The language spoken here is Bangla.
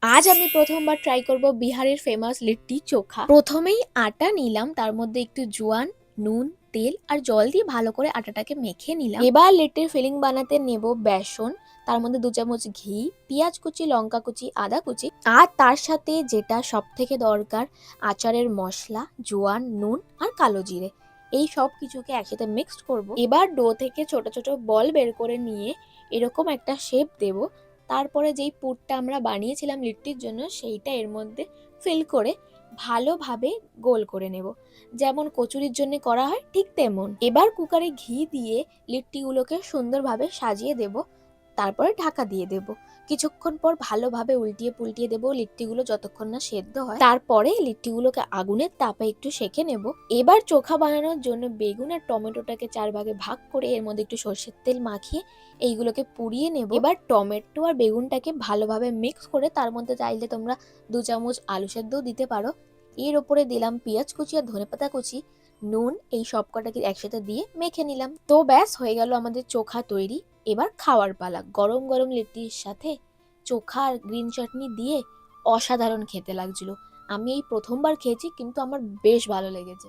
আজ আমি প্রথমবার ট্রাই করব বিহারের ফেমাস লিট্টি চোখা। প্রথমেই আটা নিলাম, তার মধ্যে একটু জোয়ান, নুন, তেল আর জল দিয়ে ভালো করে আটাটাকে মেখে নিলাম। এবার লিট্টির ফিলিং বানাতে নেব বেসন, তার মধ্যে 2 চামচ ঘি, পেঁয়াজ কুচি, লঙ্কা কুচি, আদা কুচি আর তার সাথে যেটা সব থেকে দরকার আচারের মশলা, জোয়ান, নুন আর কালো জিরে। এই সব কিছুকে একসাথে মিক্সড করব। এবার ডো থেকে ছোট ছোট বল বের করে নিয়ে এরকম একটা শেপ দেব। তারপরে যেই পুরটা আমরা বানিয়েছিলাম লিট্টির জন্য সেইটা এর মধ্যে ফিল করে ভালোভাবে গোল করে নেব, যেমন কচুরির জন্য করা হয় ঠিক তেমন। এবার কুকারে ঘি দিয়ে লিট্টিগুলোকে সুন্দরভাবে সাজিয়ে দেব, তারপরে ঢাকা দিয়ে দেব। কিছুক্ষণ পর ভালোভাবে উল্টিয়ে পুল্টিয়ে দেবো লিট্টিগুলো যতক্ষণ না সেদ্ধ হয়। তারপরে লিট্টিগুলোকে আগুনের তাপে একটু সেঁকে নেব। এবার চোখা বানানোর জন্য বেগুন আর টমেটোটাকে 4 ভাগে ভাগ করে এর মধ্যে একটু সর্ষের তেল মাখিয়ে এইগুলোকে পুড়িয়ে নেব। এবার টমেটো আর বেগুনটাকে ভালোভাবে মিক্স করে তার মধ্যে চাইলে তোমরা 2 চামচ আলু সেদ্ধও দিতে পারো। এর ওপরে দিলাম পেঁয়াজ কুচি আর ধনেপাতা কুচি, নুন, এই সব কটাকে একসাথে দিয়ে মেখে নিলাম। তো ব্যাস হয়ে গেল আমাদের চোখা তৈরি। এবার খাওয়ার পালা। গরম গরম লিট্টির সাথে চোখা আর গ্রিন চাটনি দিয়ে অসাধারণ খেতে লাগছিল। আমি এই প্রথমবার খেয়েছি, কিন্তু আমার বেশ ভালো লেগেছে।